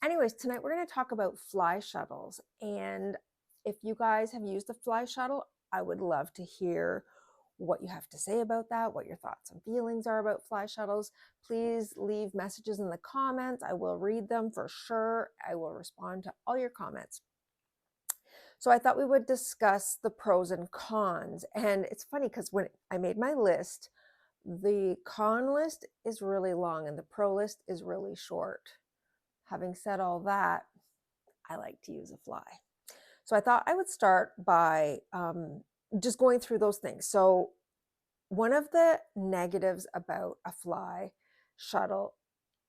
Anyways, tonight we're going to talk about fly shuttles. And if you guys have used a fly shuttle, I would love to hear what you have to say about that, what your thoughts and feelings are about fly shuttles. Please leave messages in the comments. I will read them for sure. I will respond to all your comments. So I thought we would discuss the pros and cons. And it's funny because when I made my list, the con list is really long and the pro list is really short. Having said all that, I like to use a fly. So I thought I would start by just going through those things. So one of the negatives about a fly shuttle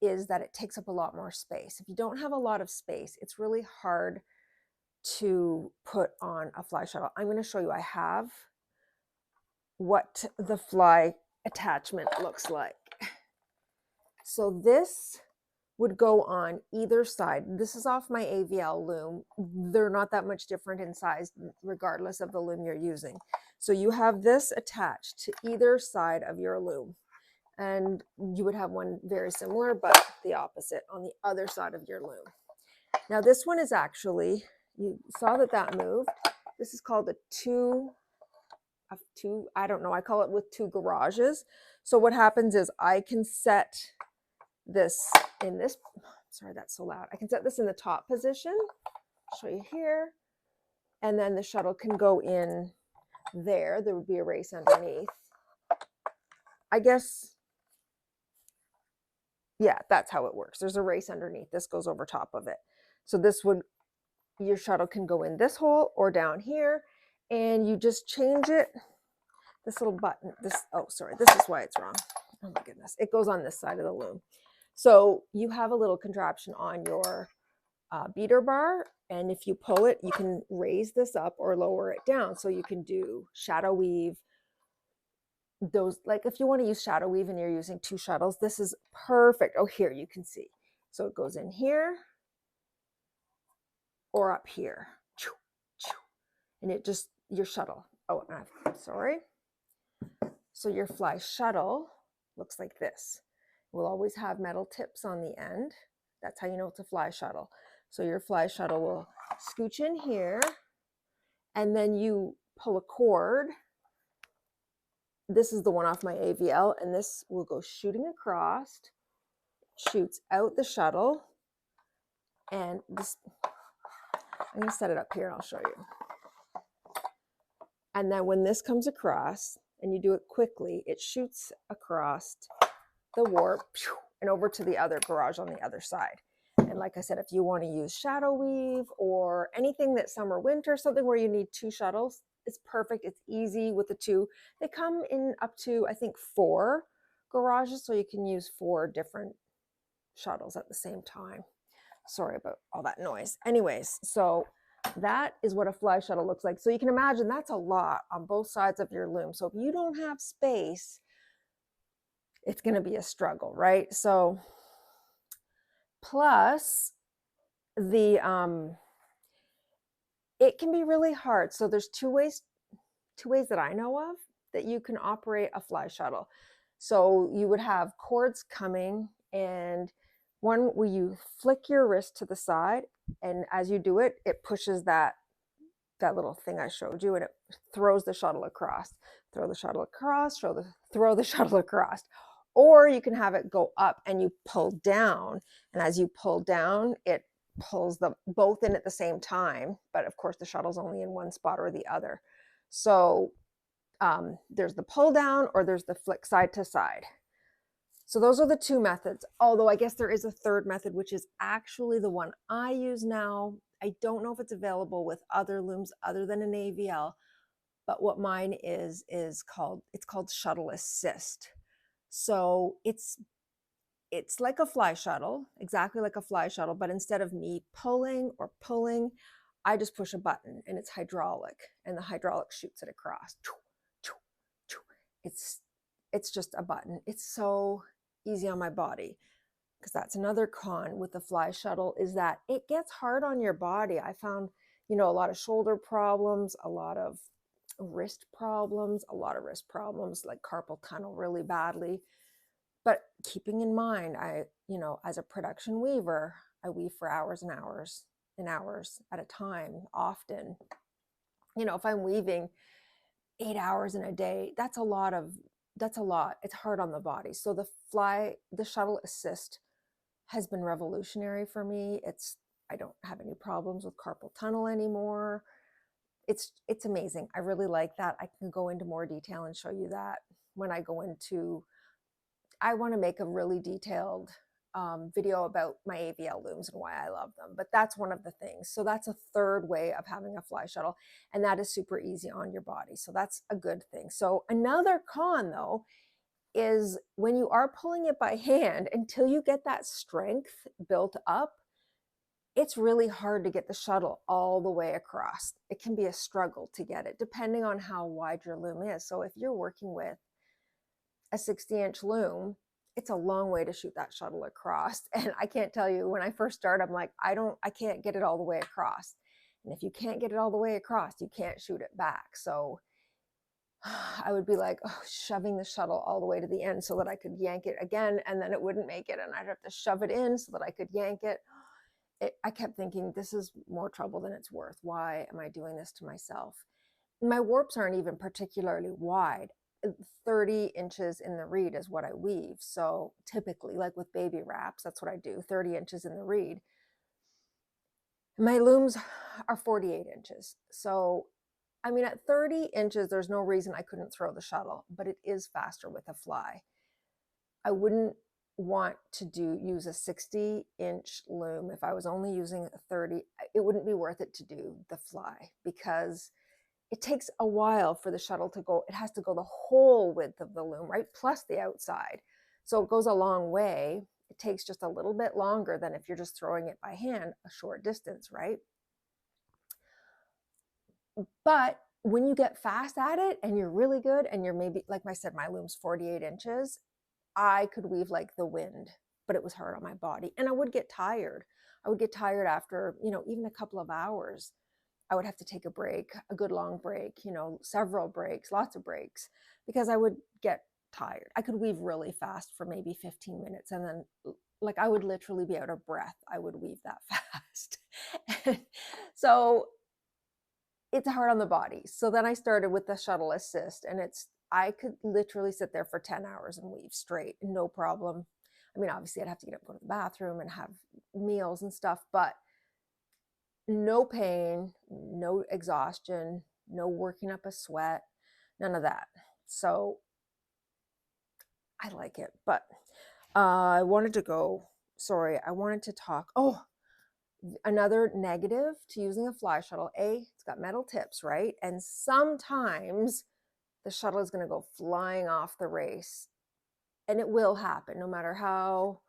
is that it takes up a lot more space. If you don't have a lot of space, it's really hard to put on a fly shuttle. I'm going to show you, I have what the fly attachment looks like. So this would go on either side. This is off my AVL loom. They're not that much different in size regardless of the loom you're using. So you have this attached to either side of your loom, and you would have one very similar but the opposite on the other side of your loom. Now this one is actually, you saw that moved. This is called a two, I don't know, I call it with two garages. So what happens is I can set this in this, sorry that's so loud, I can set this in the top position. I'll show you here, and then the shuttle can go in there. There would be a race underneath, I guess. Yeah, that's how it works. There's a race underneath. This goes over top of it. So this would, your shuttle can go in this hole or down here, and you just change it. This little button, this, oh sorry, this is why it's wrong. Oh my goodness, it goes on this side of the loom. So you have a little contraption on your beater bar, and if you pull it, you can raise this up or lower it down. So you can do shadow weave. Those, like if you want to use shadow weave and you're using two shuttles, this is perfect. Oh, here you can see. So it goes in here or up here. And it just, your shuttle. Oh, I'm sorry. So your fly shuttle looks like this. We'll always have metal tips on the end. That's how you know it's a fly shuttle. So your fly shuttle will scooch in here, and then you pull a cord. This is the one off my AVL, and this will go shooting across, shoots out the shuttle, and this, I'm going to set it up here and I'll show you. And then when this comes across, and you do it quickly, it shoots across the warp and over to the other garage on the other side. And like I said, if you want to use shadow weave or anything that summer, winter, something where you need two shuttles, it's perfect. It's easy with the two. They come in up to, I think, 4 garages, so you can use 4 different shuttles at the same time. Sorry about all that noise. Anyways, so that is what a fly shuttle looks like. So you can imagine that's a lot on both sides of your loom. So if you don't have space, it's going to be a struggle, right? So plus the it can be really hard. So there's two ways that I know of that you can operate a fly shuttle. So you would have cords coming, and one where you flick your wrist to the side, and as you do it, it pushes that little thing I showed you, and it throws the shuttle across. Throw the shuttle across, throw the shuttle across. Or you can have it go up and you pull down, and as you pull down, it pulls them both in at the same time, but of course the shuttle's only in one spot or the other. So there's the pull down, or there's the flick side to side. So those are the 2 methods, although I guess there is a third method, which is actually the one I use now. I don't know if it's available with other looms other than an AVL, but what mine is called, it's called shuttle assist. So it's like a fly shuttle, exactly like a fly shuttle, but instead of me pulling, I just push a button, and it's hydraulic, and the hydraulic shoots it across. It's just a button. It's so easy on my body, because that's another con with the fly shuttle, is that it gets hard on your body. I found, a lot of shoulder problems, a lot of wrist problems, like carpal tunnel really badly. But keeping in mind, as a production weaver, I weave for hours and hours and hours at a time, often. You know, if I'm weaving 8 hours in a day, that's a lot. It's hard on the body. So the shuttle assist has been revolutionary for me. I don't have any problems with carpal tunnel anymore. It's amazing. I really like that. I can go into more detail and show you that when I go into, I want to make a really detailed video about my AVL looms and why I love them. But that's one of the things. So that's a third way of having a fly shuttle, and that is super easy on your body. So that's a good thing. So another con though is when you are pulling it by hand, until you get that strength built up, it's really hard to get the shuttle all the way across. It can be a struggle to get it, depending on how wide your loom is. So if you're working with a 60-inch loom, it's a long way to shoot that shuttle across. And I can't tell you, when I first started, I'm like, I can't get it all the way across. And if you can't get it all the way across, you can't shoot it back. So I would be like, shoving the shuttle all the way to the end so that I could yank it again, and then it wouldn't make it. And I'd have to shove it in so that I could yank it. I kept thinking, this is more trouble than it's worth. Why am I doing this to myself? My warps aren't even particularly wide. 30 inches in the reed is what I weave. So typically, like with baby wraps, that's what I do, 30 inches in the reed. My looms are 48 inches. So, I mean, at 30 inches, there's no reason I couldn't throw the shuttle, but it is faster with a fly. I wouldn't want to use a 60-inch loom. If I was only using a 30, it wouldn't be worth it to do the fly, because it takes a while for the shuttle to go. It has to go the whole width of the loom, right? Plus the outside. So it goes a long way. It takes just a little bit longer than if you're just throwing it by hand a short distance, right? But when you get fast at it and you're really good, and you're maybe, like I said, my loom's 48 inches, I could weave like the wind, but it was hard on my body. And I would get tired. I would get tired after, even a couple of hours. I would have to take a break, a good long break, several breaks, lots of breaks, because I would get tired. I could weave really fast for maybe 15 minutes, and then like I would literally be out of breath. I would weave that fast. So it's hard on the body. So then I started with the shuttle assist, and I could literally sit there for 10 hours and weave straight, no problem. I mean, obviously I'd have to get up, go to the bathroom and have meals and stuff, but no pain, no exhaustion, no working up a sweat, none of that. So I like it. But I wanted to talk. Oh, another negative to using a fly shuttle. It's got metal tips, right? And sometimes the shuttle is going to go flying off the race. And it will happen, no matter how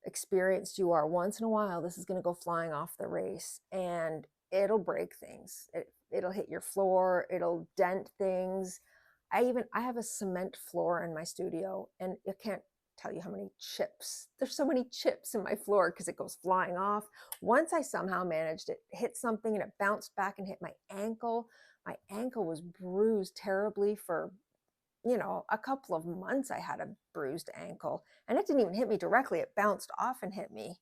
experienced you are. Once in a while, this is going to go flying off the race, and it'll break things. It'll hit your floor. It'll dent things. I have a cement floor in my studio, and I can't tell you how many chips. There's so many chips in my floor because it goes flying off. Once I somehow managed it, hit something, and it bounced back and hit my ankle. My ankle was bruised terribly for a couple of months. I had a bruised ankle, and it didn't even hit me directly. It bounced off and hit me.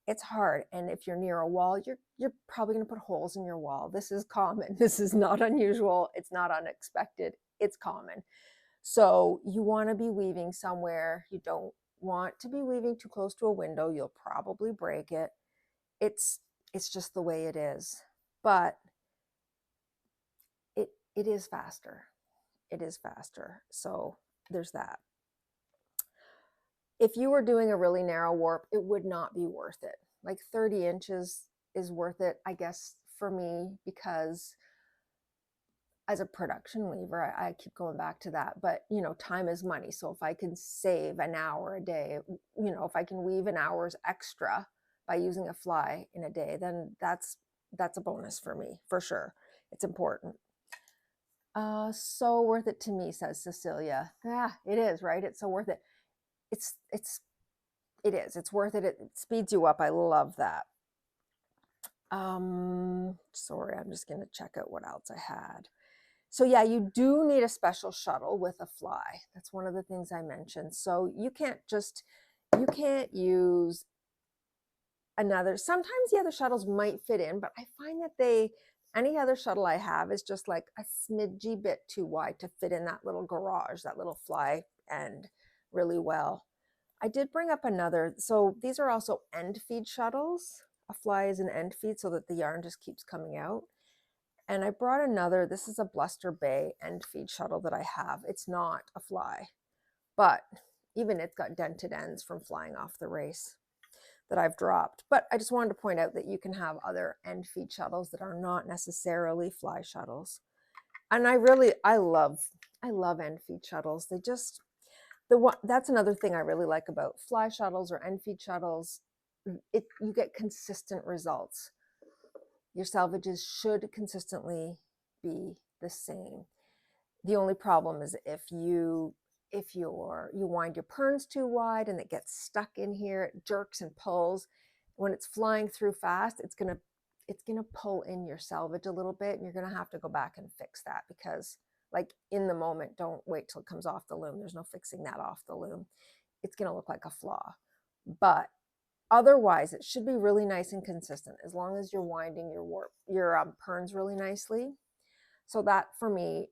It's hard. And if you're near a wall, you're probably going to put holes in your wall. This is common. This is not unusual. It's not unexpected. It's common. So you want to be weaving somewhere. You don't want to be weaving too close to a window. You'll probably break it. It's just the way it is. But it is faster. It is faster. So there's that. If you were doing a really narrow warp, it would not be worth it. Like 30 inches is worth it, I guess, for me, because as a production weaver, I keep going back to that, but time is money. So if I can save an hour a day, if I can weave an hour's extra by using a fly in a day, then that's a bonus for me, for sure. It's important. So worth it to me, says Cecilia. Yeah, it is, right? It's so worth it. It is. It's worth it. It speeds you up. I love that. Sorry, I'm just going to check out what else I had. So yeah, you do need a special shuttle with a fly. That's one of the things I mentioned. So you can't use sometimes the other shuttles might fit in, but I find that any other shuttle I have is just like a smidgy bit too wide to fit in that little garage, that little fly end really well. I did bring up another, so these are also end feed shuttles. A fly is an end feed so that the yarn just keeps coming out. And I brought another, this is a Bluster Bay end feed shuttle that I have. It's not a fly, but even it's got dented ends from flying off the race that I've dropped. But I just wanted to point out that you can have other end feed shuttles that are not necessarily fly shuttles. And I love end feed shuttles. They just, that's another thing I really like about fly shuttles or end feed shuttles. You get consistent results. Your salvages should consistently be the same. The only problem is if you wind your perns too wide and it gets stuck in here, it jerks and pulls. When it's flying through fast, it's gonna pull in your salvage a little bit, and you're gonna have to go back and fix that, because like in the moment, don't wait till it comes off the loom. There's no fixing that off the loom. It's gonna look like a flaw. But otherwise, it should be really nice and consistent as long as you're winding your perns really nicely. So that for me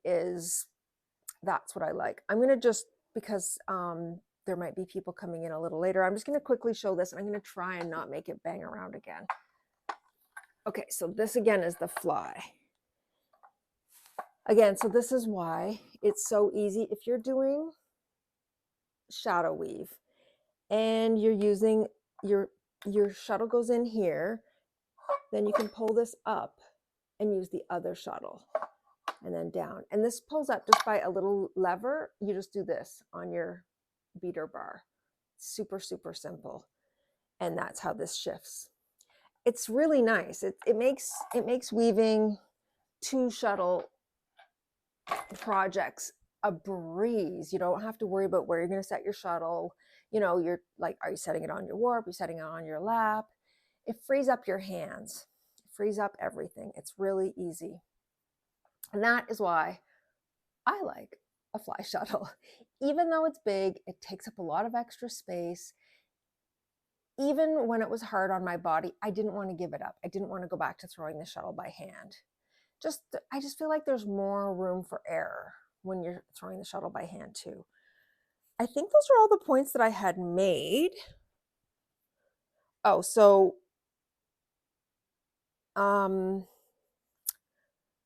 that's what I like. I'm going to just, because there might be people coming in a little later, I'm just going to quickly show this, and I'm going to try and not make it bang around again. Okay, so this again is the fly. Again, so this is why it's so easy. If you're doing shadow weave and you're using your shuttle goes in here, then you can pull this up and use the other shuttle and then down. And this pulls up just by a little lever. You just do this on your beater bar. Super, super simple. And that's how this shifts. It's really nice. It makes weaving 2 shuttle projects a breeze. You don't have to worry about where you're going to set your shuttle. You're like, are you setting it on your warp? Are you setting it on your lap? It frees up your hands. It frees up everything. It's really easy. And that is why I like a fly shuttle. Even though it's big, it takes up a lot of extra space. Even when it was hard on my body, I didn't want to give it up. I didn't want to go back to throwing the shuttle by hand. I just feel like there's more room for error when you're throwing the shuttle by hand too. I think those are all the points that I had made. Oh, so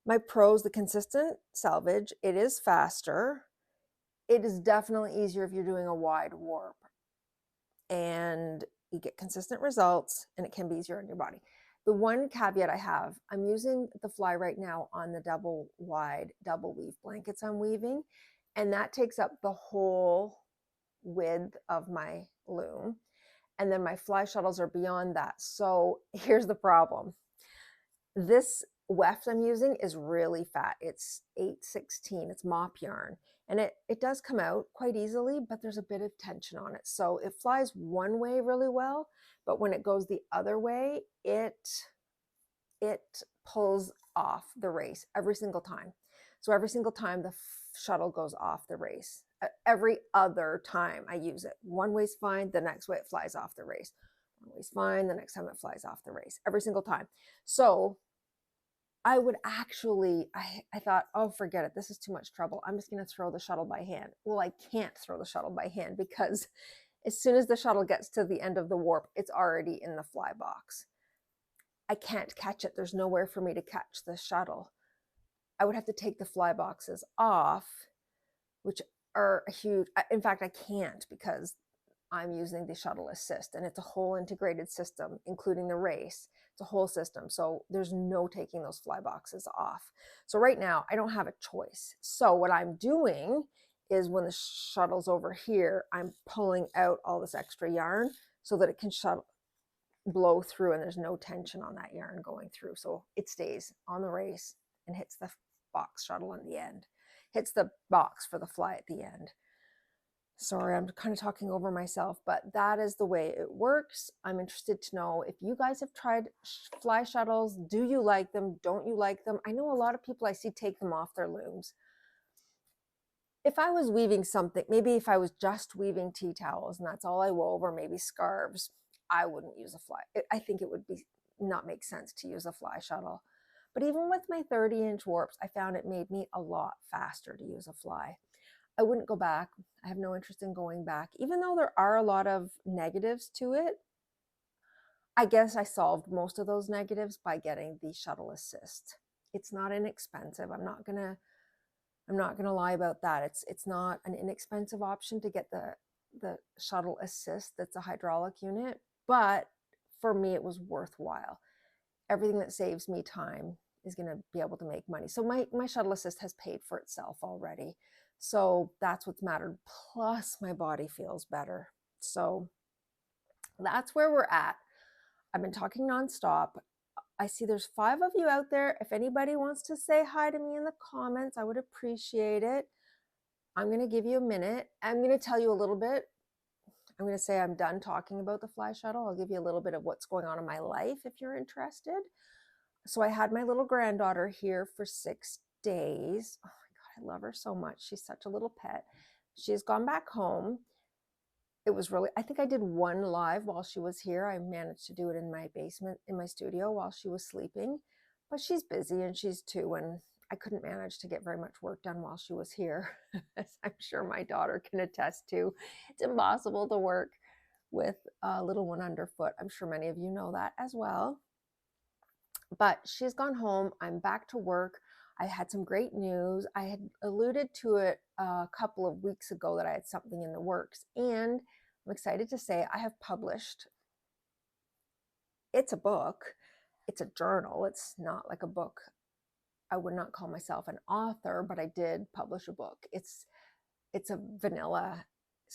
my pros, the consistent salvage, it is faster. It is definitely easier if you're doing a wide warp, and you get consistent results, and it can be easier on your body. The one caveat I have, I'm using the fly right now on the double weave blankets I'm weaving, and that takes up the whole width of my loom. And then my fly shuttles are beyond that. So here's the problem. This weft I'm using is really fat. It's 8/16, it's mop yarn. And it does come out quite easily, but there's a bit of tension on it. So it flies one way really well, but when it goes the other way, it pulls off the race every single time. So every single time the shuttle goes off the race, every other time I use it, one way's fine, the next way it flies off the race. One way's fine, the next time it flies off the race, every single time. So I would actually, I thought, oh, forget it. This is too much trouble. I'm just going to throw the shuttle by hand. Well, I can't throw the shuttle by hand, because as soon as the shuttle gets to the end of the warp, it's already in the fly box. I can't catch it. There's nowhere for me to catch the shuttle. I would have to take the fly boxes off, which are a huge, in fact, I can't, because I'm using the shuttle assist, and it's a whole integrated system, including the race. It's a whole system. So there's no taking those fly boxes off. So right now I don't have a choice. So what I'm doing is, when the shuttle's over here, I'm pulling out all this extra yarn so that it can blow through, and there's no tension on that yarn going through. So it stays on the race and hits the box shuttle in the end, hits the box for the fly at the end. Sorry, I'm kind of talking over myself, but that is the way it works. I'm interested to know if you guys have tried fly shuttles. Do you like them? Don't you like them? I know a lot of people I see take them off their looms. If I was weaving something, maybe if I was just weaving tea towels and that's all I wove, or maybe scarves, I wouldn't use a fly. I think it would be not make sense to use a fly shuttle. But even with my 30-inch warps, I found it made me a lot faster to use a fly. I wouldn't go back. I have no interest in going back. Even though there are a lot of negatives to it, I guess I solved most of those negatives by getting the shuttle assist. It's not inexpensive. I'm not gonna lie about that. It's not an inexpensive option to get the shuttle assist that's a hydraulic unit, but for me it was worthwhile. Everything that saves me time is going to be able to make money. So my shuttle assist has paid for itself already. So that's what's mattered. Plus my body feels better. So that's where we're at. I've been talking nonstop. I see there's 5 of you out there. If anybody wants to say hi to me in the comments, I would appreciate it. I'm going to give you a minute. I'm going to tell you a little bit. I'm going to say I'm done talking about the fly shuttle. I'll give you a little bit of what's going on in my life if you're interested. So I had my little granddaughter here for 6 days. Oh my God, I love her so much. She's such a little pet. She has gone back home. It was really, I think I did 1 live while she was here. I managed to do it in my basement, in my studio while she was sleeping, but she's busy and she's 2, and I couldn't manage to get very much work done while she was here, as I'm sure my daughter can attest to. It's impossible to work with a little one underfoot. I'm sure many of you know that as well. But she's gone home. I'm back to work. I had some great news. I had alluded to it a couple of weeks ago that I had something in the works, and I'm excited to say I have published. It's a book. It's a journal. It's not like a book. I would not call myself an author, but I did publish a book. It's a vanilla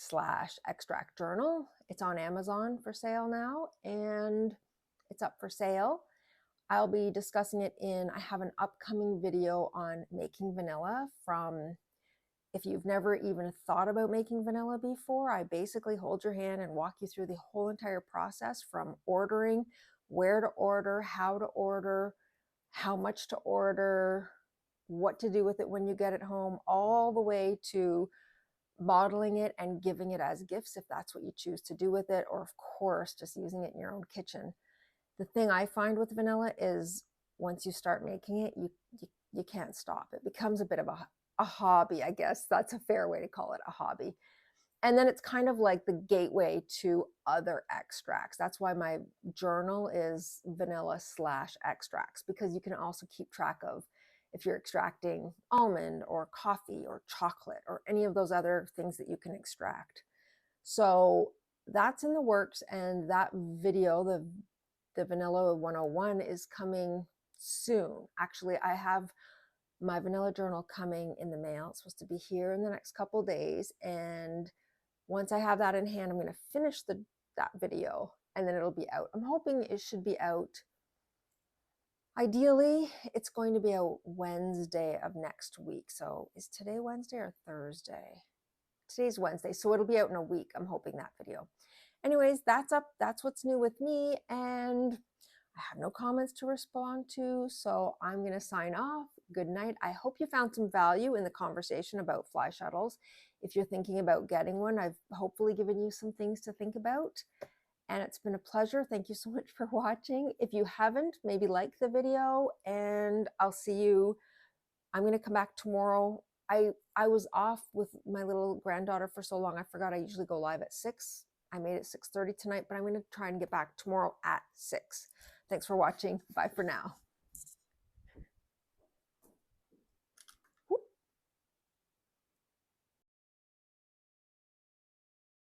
/ extract journal. It's on Amazon for sale now, and it's up for sale. I'll be discussing it I have an upcoming video on making vanilla from, if you've never even thought about making vanilla before, I basically hold your hand and walk you through the whole entire process from ordering, where to order, how much to order, what to do with it when you get it home, all the way to bottling it and giving it as gifts if that's what you choose to do with it, or of course, just using it in your own kitchen. The thing I find with vanilla is once you start making it, you can't stop. It becomes a bit of a hobby, I guess. That's a fair way to call it, a hobby. And then it's kind of like the gateway to other extracts. That's why my journal is vanilla / extracts, because you can also keep track of if you're extracting almond or coffee or chocolate or any of those other things that you can extract. So that's in the works, and that video, the Vanilla 101, is coming soon. Actually, I have my vanilla journal coming in the mail. It's supposed to be here in the next couple days, and once I have that in hand, I'm going to finish that video, and then it'll be out. I'm hoping it should be out. Ideally, it's going to be out Wednesday of next week. So is today Wednesday or Thursday? Today's Wednesday, so it'll be out in a week. I'm hoping that video. Anyways, that's up. That's what's new with me, and I have no comments to respond to, so I'm going to sign off. Good night. I hope you found some value in the conversation about fly shuttles. If you're thinking about getting one, I've hopefully given you some things to think about, and it's been a pleasure. Thank you so much for watching. If you haven't, maybe like the video, and I'll see you. I'm going to come back tomorrow. I was off with my little granddaughter for so long, I forgot I usually go live at 6. I made it 6:30 tonight, but I'm going to try and get back tomorrow at 6. Thanks for watching. Bye for now.